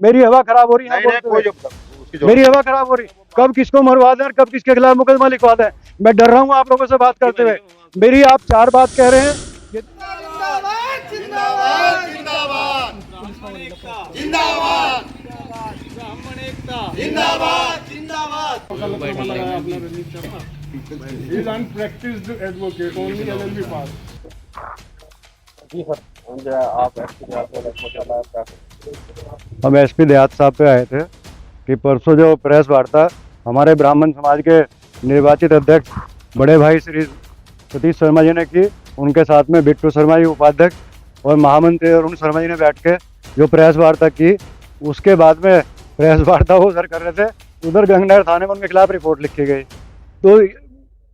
मेरी हवा खराब हो रही है मेरी हवा खराब हो रही। कब किसको मरवा दें और कब किसके खिलाफ मुकदमा लिखवा दें, मैं डर रहा हूँ आप लोगों से बात करते हुए। मेरी आप 4 बात कह रहे हैं। जिंदाबाद जिंदाबाद जिंदाबाद जिंदाबाद जिंदाबाद जिंदाबाद। He is unpracticed advocate, only LLB pass. हम एसपी देहात साहब पे आए थे कि परसों जो प्रेस वार्ता हमारे ब्राह्मण समाज के निर्वाचित अध्यक्ष बड़े भाई श्री सतीश शर्मा जी ने की, उनके साथ में बिट्टू शर्मा जी उपाध्यक्ष और महामंत्री अरुण शर्मा जी ने बैठ के जो प्रेस वार्ता की, उसके बाद में प्रेस वार्ता वो सर कर रहे थे, उधर गंगनहर थाने में उनके खिलाफ रिपोर्ट लिखी गई। तो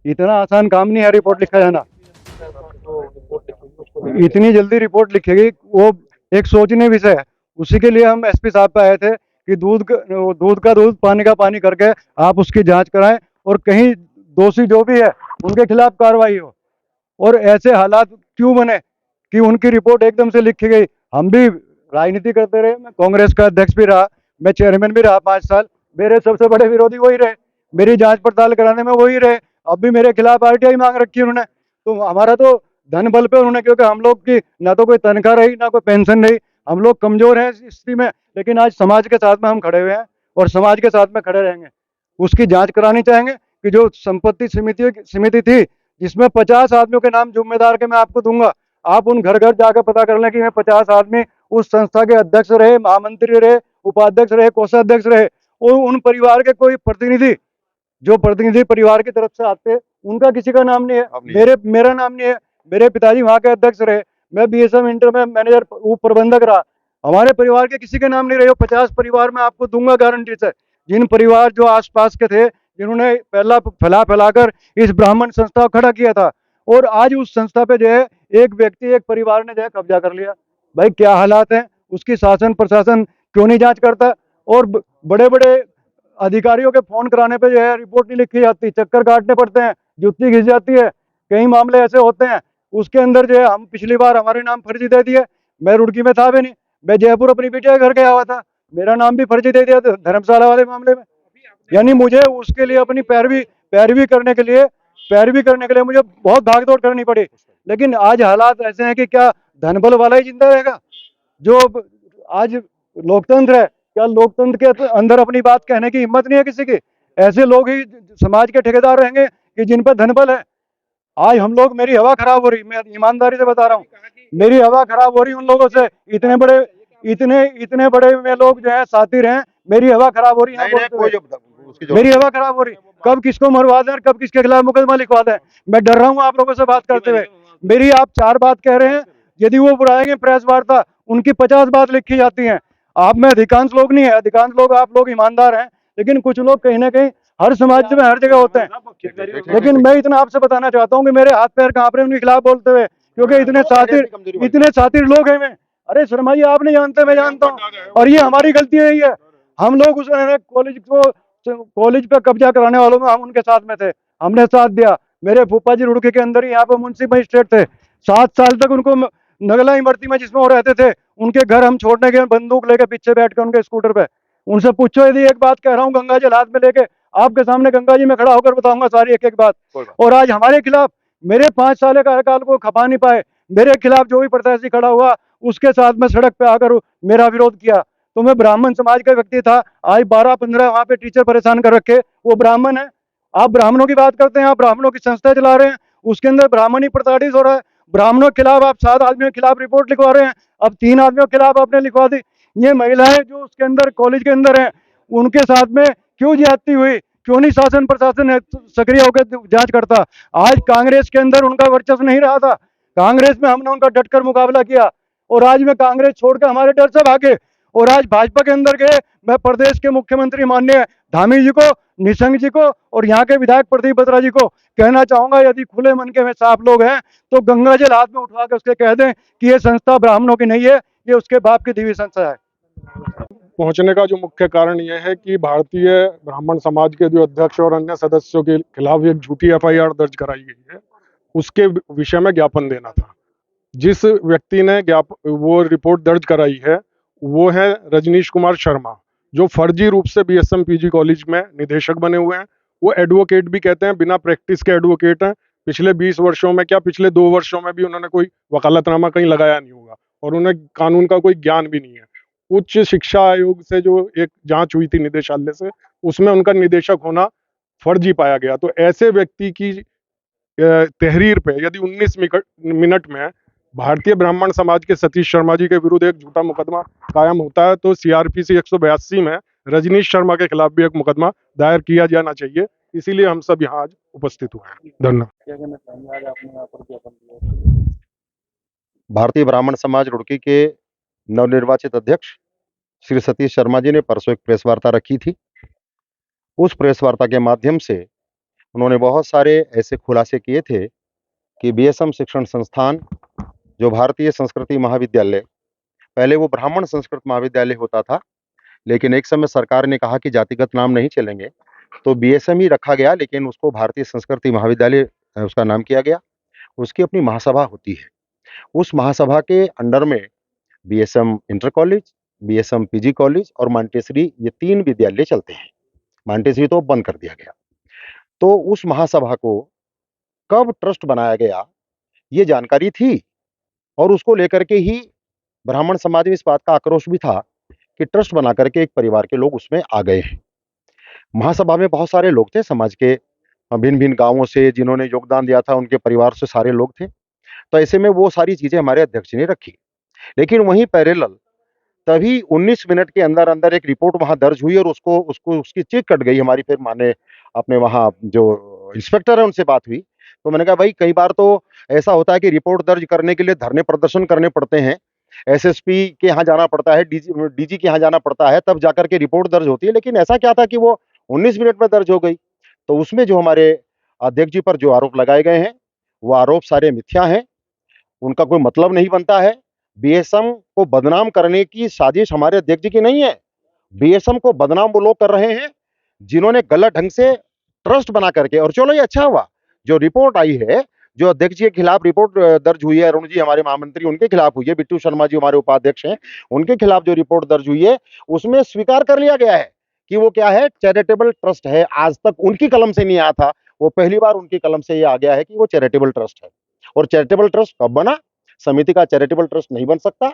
इतना आसान काम नहीं है रिपोर्ट लिखा जाना, इतनी जल्दी रिपोर्ट लिखेगी वो एक सोचने विषय है। उसी के लिए हम एसपी साहब पे आए थे कि दूध का दूध पानी का पानी करके आप उसकी जांच कराएं और कहीं दोषी जो भी है उनके खिलाफ कार्रवाई हो। और ऐसे हालात क्यों बने कि उनकी रिपोर्ट एकदम से लिखी गई। हम भी राजनीति करते रहे, मैं कांग्रेस का अध्यक्ष भी रहा, मैं चेयरमैन भी रहा 5 साल, मेरे सबसे बड़े विरोधी वही रहे, मेरी जांच पड़ताल कराने में वही रहे। अब भी मेरे खिलाफ आरटीआई मांग रखी है उन्होंने। तो हमारा तो धन बल पे उन्होंने, क्योंकि हम लोग की ना तो कोई तनख्वाह रही ना कोई पेंशन रही, हम लोग कमजोर हैं इस स्थिति में, लेकिन आज समाज के साथ में हम खड़े हुए हैं और समाज के साथ में खड़े रहेंगे। उसकी जांच करानी चाहेंगे कि जो संपत्ति समिति थी जिसमें 50 आदमियों के नाम जिम्मेदार के मैं आपको दूंगा, आप उन घर घर जाकर पता कर लें कि 50 आदमी उस संस्था के अध्यक्ष रहे, महामंत्री रहे, उपाध्यक्ष रहे, कोषाध्यक्ष रहे, और उन परिवार के कोई प्रतिनिधि जो प्रतिनिधि परिवार की तरफ से आते हैं उनका किसी का नाम नहीं है, मेरा नाम नहीं है। मेरे पिताजी वहां के अध्यक्ष रहे, मैं बीएसएम इंटर में मैनेजर उप प्रबंधक रहा, हमारे परिवार के किसी के नाम नहीं रहे। 50 परिवार मैं आपको दूंगा गारंटी से, जिन परिवार जो आसपास के थे जिन्होंने पहला फैलाकर इस ब्राह्मण संस्था को खड़ा किया था, और आज उस संस्था पे जो है एक व्यक्ति एक परिवार ने जो है कब्जा कर लिया। भाई क्या हालात हैं, उसकी शासन प्रशासन क्यों नहीं जांच करता। और बड़े बड़े अधिकारियों के फोन कराने पे जो है रिपोर्ट नहीं लिखी जाती, चक्कर काटने पड़ते हैं, जुत्ती घिस जाती है, कई मामले ऐसे होते हैं। उसके अंदर जो है हम पिछली बार हमारे नाम फर्जी दे दिए, मैं रुड़की में था भी नहीं, मैं जयपुर अपनी बिटिया के घर गया हुआ था, मेरा नाम भी फर्जी दे दिया धर्मशाला वाले मामले में। यानी मुझे उसके लिए अपनी पैरवी करने के लिए मुझे बहुत भागदौड़ करनी पड़ी। लेकिन आज हालात ऐसे हैं कि क्या धनबल वाला ही जिंदा रहेगा। जो आज लोकतंत्र है, क्या लोकतंत्र के अंदर अपनी बात कहने की हिम्मत नहीं है किसी की। ऐसे लोग ही समाज के ठेकेदार रहेंगे कि जिन पर धनबल है। आज हम लोग, मेरी हवा खराब हो रही, मैं ईमानदारी से बता रहा हूँ, मेरी हवा खराब हो रही उन लोगों से। इतने बड़े में लोग जो है साथी हैं, मेरी हवा खराब हो रही है, मेरी हवा खराब हो रही। कब किसको मरवा दें और कब किसके खिलाफ मुकदमा लिखवा दें, मैं डर रहा हूँ आप लोगों से बात करते हुए। मेरी आप 4 बात कह रहे हैं, यदि वो बुलाएंगे प्रेस वार्ता, उनकी 50 बात लिखी जाती है। आप में अधिकांश लोग नहीं है, अधिकांश लोग आप लोग ईमानदार हैं, लेकिन कुछ लोग कहीं ना कहीं हर समाज में हर जगह होते हैं। लेकिन मैं इतना आपसे बताना चाहता हूँ कि मेरे हाथ पैर कांप रहे हैं उनके खिलाफ बोलते हुए, क्योंकि इतने सातिर लोग हैं। मैं, अरे शर्मा जी आप नहीं जानते, मैं जानता हूँ, और ये हमारी गलती नहीं है। हम लोग उस कॉलेज पे कब्जा कराने वालों में हम उनके साथ में थे, हमने साथ दिया। मेरे फूफा जी रुड़की के अंदर ही यहाँ पे मुंशी मजिस्ट्रेट थे, 7 साल तक उनको नगला इमरती में जिसमें वो रहते थे उनके घर हम छोड़ने गए, बंदूक लेके पीछे बैठ के उनके स्कूटर पे। उनसे पूछो, यदि एक बात कह रहा हूँ गंगा जल हाथ में लेके, आपके सामने गंगा जी में खड़ा होकर बताऊंगा सारी एक एक बात। और आज हमारे खिलाफ, मेरे 5 साल कार्यकाल को खपा नहीं पाए, मेरे खिलाफ जो भी प्रत्याशी खड़ा हुआ उसके साथ में सड़क पे आकर मेरा विरोध किया। तो मैं ब्राह्मण समाज का व्यक्ति था, आज 12-15 वहां पे टीचर परेशान कर रखे, वो ब्राह्मण है। आप ब्राह्मणों की बात करते हैं, आप ब्राह्मणों की संस्था चला रहे हैं, उसके अंदर ब्राह्मण ही प्रताड़ित हो रहा है। ब्राह्मणों के खिलाफ आप 7 आदमियों के खिलाफ रिपोर्ट लिखवा रहे हैं, अब 3 आदमियों के खिलाफ आपने लिखवा दी। ये महिलाएं जो उसके अंदर कॉलेज के अंदर हैं, उनके साथ में क्यों ज्यादती हुई, क्यों नहीं शासन प्रशासन सक्रिय होकर जांच करता। आज कांग्रेस के अंदर उनका वर्चस्व नहीं रहा था, कांग्रेस में हमने उनका डटकर मुकाबला किया, और आज में कांग्रेस छोड़कर हमारे डर से भागे और आज भाजपा के अंदर गए। मैं प्रदेश के मुख्यमंत्री माननीय धामी जी को, निशंक जी को और यहाँ के विधायक प्रदीप बत्रा जी को कहना चाहूंगा, यदि खुले मन के में साफ लोग हैं तो गंगा जल हाथ में उठवा के उसके कह दें कि ये संस्था ब्राह्मणों की नहीं है, ये उसके बाप की दिव्य संस्था है। पहुंचने का जो मुख्य कारण यह है कि भारतीय ब्राह्मण समाज के जो अध्यक्ष और अन्य सदस्यों के खिलाफ एक झूठी एफआईआर दर्ज कराई गई है, उसके विषय में ज्ञापन देना था। जिस व्यक्ति ने वो रिपोर्ट दर्ज कराई है वो है रजनीश कुमार शर्मा, जो फर्जी रूप से बीएसएम पीजी कॉलेज में निदेशक बने हुए हैं। वो एडवोकेट भी कहते हैं, बिना प्रैक्टिस के एडवोकेट हैं। पिछले 20 वर्षों में क्या, पिछले 2 वर्षों में भी उन्होंने कोई वकालतनामा कहीं लगाया नहीं होगा, और उन्हें कानून का कोई ज्ञान भी नहीं है। उच्च शिक्षा आयोग से जो एक जांच हुई थी निदेशालय से, उसमें उनका निदेशक होना फर्जी पाया गया। तो ऐसे व्यक्ति की तहरीर पे यदि 19 मिनट में भारतीय ब्राह्मण समाज के सतीश शर्मा जी के विरुद्ध एक झूठा मुकदमा कायम होता है, तो सीआरपीसी 182 में रजनीश शर्मा के खिलाफ भी एक मुकदमा दायर किया जाना चाहिए। इसीलिए हम सब यहाँ आज उपस्थित हुए हैं। धन्यवाद। भारतीय ब्राह्मण समाज रुड़की के नवनिर्वाचित अध्यक्ष श्री सतीश शर्मा जी ने परसों एक प्रेस वार्ता रखी थी। उस प्रेस वार्ता के माध्यम से उन्होंने बहुत सारे ऐसे खुलासे किए थे कि बीएसएम शिक्षण संस्थान, जो भारतीय संस्कृति महाविद्यालय, पहले वो ब्राह्मण संस्कृत महाविद्यालय होता था, लेकिन एक समय सरकार ने कहा कि जातिगत नाम नहीं चलेंगे, तो बीएसएम ही रखा गया, लेकिन उसको भारतीय संस्कृति महाविद्यालय उसका नाम किया गया। उसकी अपनी महासभा होती है। उस महासभा के अंडर में BSM inter college, BSM PG college और मांटेसरी, ये 3 विद्यालय चलते हैं। मांटेसरी तो बंद कर दिया गया। तो उस महासभा को कब ट्रस्ट बनाया गया, ये जानकारी थी, और उसको लेकर के ही ब्राह्मण समाज में इस बात का आक्रोश भी था कि ट्रस्ट बना करके एक परिवार के लोग उसमें आ गए हैं। महासभा में बहुत सारे लोग थे, समाज के भिन्न भिन्न गांवों से जिन्होंने योगदान दिया था, उनके परिवार से सारे लोग थे। तो ऐसे में वो सारी चीजें हमारे अध्यक्ष ने रखी। लेकिन वहीं पैरेलल तभी 19 मिनट के अंदर अंदर एक रिपोर्ट वहां दर्ज हुई, और उसकी चीख कट गई हमारी। फिर माने अपने वहां जो इंस्पेक्टर है उनसे बात हुई, तो मैंने कहा भाई, कई बार तो ऐसा होता है कि रिपोर्ट दर्ज करने के लिए धरने प्रदर्शन करने पड़ते हैं, एसएसपी के यहाँ जाना पड़ता है, डीजी के यहाँ जाना पड़ता है, तब जाकर के रिपोर्ट दर्ज होती है। लेकिन ऐसा क्या था कि वो 19 मिनट में दर्ज हो गई। तो उसमें जो हमारे अध्यक्ष जी पर जो आरोप लगाए गए हैं, वो आरोप सारे मिथ्या हैं, उनका कोई मतलब नहीं बनता है। बीएसएम को बदनाम करने की साजिश हमारे अध्यक्ष जी की नहीं है। बीएसएम को बदनाम वो लोग कर रहे हैं जिन्होंने गलत ढंग से ट्रस्ट बना करके, और चलो ये अच्छा हुआ जो रिपोर्ट आई है, जो अध्यक्ष जी के खिलाफ रिपोर्ट दर्ज हुई है, अरुण जी हमारे महामंत्री, उनके खिलाफ हुई है, बिट्टू शर्मा जी हमारे उपाध्यक्ष हैं, उनके खिलाफ जो रिपोर्ट दर्ज हुई है, उसमें स्वीकार कर लिया गया है कि वो क्या है, चैरिटेबल ट्रस्ट है। आज तक उनकी कलम से नहीं आया था, वो पहली बार उनकी कलम से ये आ गया है कि वो चैरिटेबल ट्रस्ट है। और चैरिटेबल ट्रस्ट कब बना? समिति का चैरिटेबल ट्रस्ट नहीं बन सकता।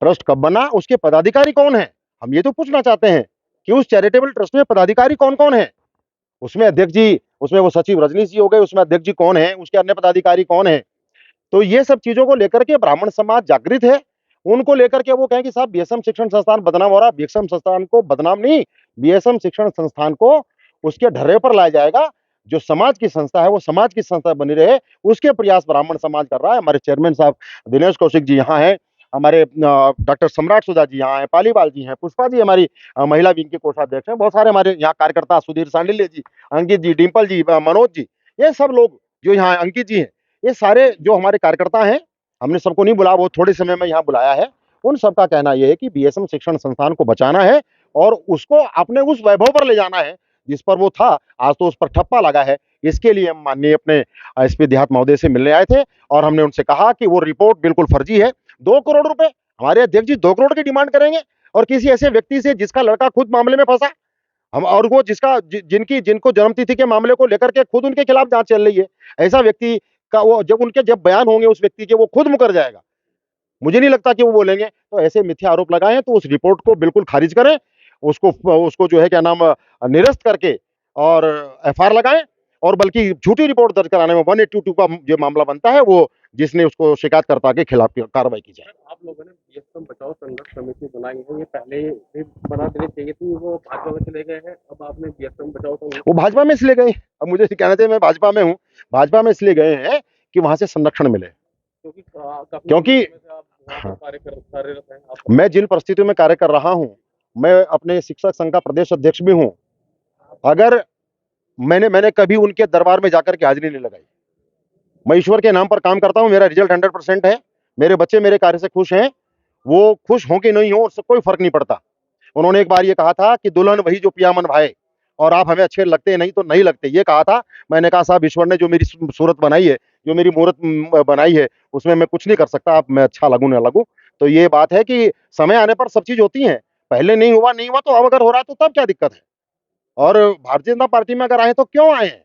ट्रस्ट कब बना? उसके पदाधिकारी कौन है? हम ये तो पूछना चाहते हैं कि उस चैरिटेबल ट्रस्ट में पदाधिकारी कौन कौन है? उसमें अध्यक्ष जी, उसमें वो सचिव रजनीश जी हो गए, उसमें अध्यक्ष जी कौन है, उसके अन्य पदाधिकारी कौन है? तो ये सब चीजों को लेकर के ब्राह्मण समाज जागृत है। उनको लेकर के वो कहें कि साहब बीएसएम शिक्षण संस्थान बदनाम हो रहा। बीएसएम संस्थान को बदनाम नहीं, बीएसएम शिक्षण संस्थान को उसके ढर्रे पर लाया जाएगा। जो समाज की संस्था है वो समाज की संस्था बनी रहे, उसके प्रयास ब्राह्मण समाज कर रहा है। हमारे चेयरमैन साहब दिनेश कौशिक जी यहाँ हैं, हमारे डॉक्टर सम्राट सुधा जी यहाँ हैं, पालीवाल जी हैं, पुष्पा जी हमारी महिला विंग के कोषाध्यक्ष हैं, बहुत सारे हमारे यहाँ कार्यकर्ता, सुधीर सांडिल्य जी, अंकित जी, डिम्पल जी, मनोज जी, ये सब लोग जो यहाँ, अंकित जी हैं, ये सारे जो हमारे कार्यकर्ता हैं, हमने सबको नहीं बुलाया, वो थोड़े समय में यहाँ बुलाया है। उन सबका कहना यह है कि बीएसएम शिक्षण संस्थान को बचाना है और उसको अपने उस वैभव पर ले जाना है जिस पर वो था। आज तो उस पर ठप्पा लगा है। इसके लिए हम माननीय अपने एसपी देहात महोदय से मिलने आए थे और हमने उनसे कहा कि वो रिपोर्ट बिल्कुल फर्जी है। 2 करोड़ रुपए हमारे अध्यक्ष जी 2 करोड़ की डिमांड करेंगे, और किसी ऐसे व्यक्ति से जिसका लड़का खुद मामले में फंसा, हम, और वो जिनको जन्मतिथि के मामले को लेकर के खुद उनके खिलाफ जांच चल रही है, ऐसा व्यक्ति का वो जब बयान होंगे उस व्यक्ति के, वो खुद मुकर जाएगा। मुझे नहीं लगता कि वो बोलेंगे। तो ऐसे मिथ्या आरोप लगाए हैं, तो उस रिपोर्ट को बिल्कुल खारिज करें, उसको जो है क्या नाम निरस्त करके और एफआईआर लगाएं, और बल्कि झूठी रिपोर्ट दर्ज कराने में 182 का जो मामला बनता है, वो जिसने उसको शिकायतकर्ता के खिलाफ कार्रवाई की जाए। आप लोगों ने बीएसएम बचाओ संघर्ष समिति बनाई है, ये पहले भी बना देनी चाहिए थी, वो भाजपा में चले गए हैं, अब आपने बीएसएम बचाओ संघर्ष। वो भाजपा में इसलिए गए, अब मुझे कहना चाहिए मैं भाजपा में हूँ, भाजपा में इसलिए गए हैं कि वहां से संरक्षण मिले। क्योंकि कार्यरत हैं आप। मैं जिन परिस्थितियों में कार्य कर रहा हूँ, मैं अपने शिक्षक संघ का प्रदेश अध्यक्ष भी हूँ। अगर मैंने कभी उनके दरबार में जाकर के हाजिरी नहीं लगाई। मैं ईश्वर के नाम पर काम करता हूँ, मेरा रिजल्ट 100% है, मेरे बच्चे मेरे कार्य से खुश हैं, वो खुश हों कि नहीं हो उससे कोई फर्क नहीं पड़ता। उन्होंने एक बार ये कहा था कि दुल्हन वही जो पिया मन भाए, और आप हमें अच्छे लगते नहीं तो नहीं लगते, ये कहा था। मैंने कहा साहब, ईश्वर ने जो मेरी सूरत बनाई है, जो मेरी मूर्त बनाई है, उसमें मैं कुछ नहीं कर सकता, आप मैं अच्छा लगूं ना लगूं। तो ये बात है कि समय आने पर सब चीज होती है, पहले नहीं हुआ तो अब अगर हो रहा है तो तब क्या दिक्कत है। और भारतीय जनता पार्टी में अगर आए तो क्यों आए हैं?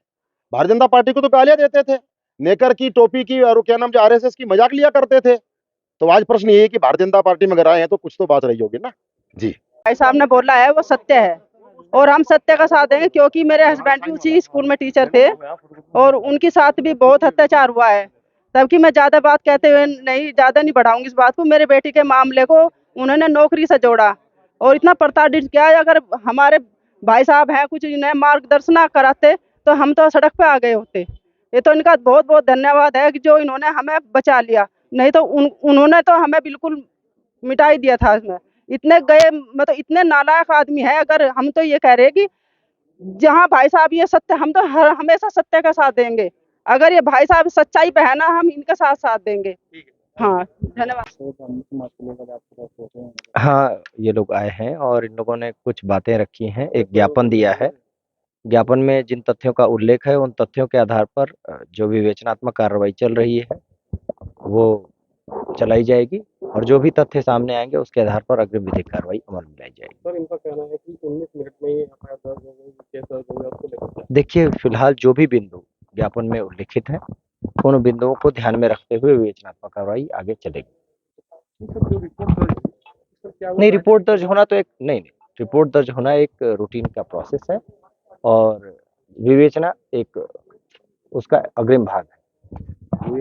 भारतीय जनता पार्टी को तो गालियां देते थे, नेकर की, टोपी की, और क्या नाम, जो आरएसएस की मजाक लिया करते थे। तो आज प्रश्न ये है कि भारतीय जनता पार्टी में अगर आए हैं तो कुछ तो बात रही होगी ना। जी, भाई साहब ने बोला है वो सत्य है और हम सत्य का साथ देंगे, क्योंकि मेरे हस्बैंड भी उसी स्कूल में टीचर थे और उनके साथ भी बहुत अत्याचार हुआ है। तबकि मैं ज्यादा बात कहते हुए ज्यादा नहीं बढ़ाऊंगी इस बात को। मेरे बेटी के मामले को उन्होंने नौकरी से जोड़ा और इतना प्रताड़ित किया। अगर हमारे भाई साहब हैं कुछ इन्हें मार्गदर्शन कराते तो हम तो सड़क पे आ गए होते। ये तो इनका बहुत बहुत धन्यवाद है कि जो इन्होंने हमें बचा लिया, नहीं तो उन्होंने तो हमें बिल्कुल मिटा ही दिया था। इसमें इतने गए, मतलब इतने नालायक आदमी है। अगर हम तो ये कह रहे हैं कि जहाँ भाई साहब ये सत्य, हम तो हमेशा सत्य का साथ देंगे। अगर ये भाई साहब सच्चाई पे है ना, हम इनका साथ देंगे। हाँ, धन्यवाद। हाँ, ये लोग आए हैं और इन लोगों ने कुछ बातें रखी हैं, एक ज्ञापन दिया है। ज्ञापन में जिन तथ्यों का उल्लेख है उन तथ्यों के आधार पर जो विवेचनात्मक कार्रवाई चल रही है वो चलाई जाएगी और जो भी तथ्य सामने आएंगे उसके आधार पर अग्रिम विधिक कार्रवाई अमल में लाई जाएगी। सर इनका कहना है कि 19 मिनट में ये एफआईआर दर्ज हो गई, केस दर्ज हो गया, उसको लेकर देखिए, फिलहाल जो भी बिंदु ज्ञापन में उल्लिखित हैं उन बिंदुओं को ध्यान में रखते हुए विवेचनात्मक कार्रवाई आगे चलेगी। सर जो रिपोर्ट दर्ज हुई, सर क्या नहीं, रिपोर्ट दर्ज होना तो एक नहीं, रिपोर्ट दर्ज होना एक रूटीन का प्रोसेस है और विवेचना एक उसका अग्रिम भाग है।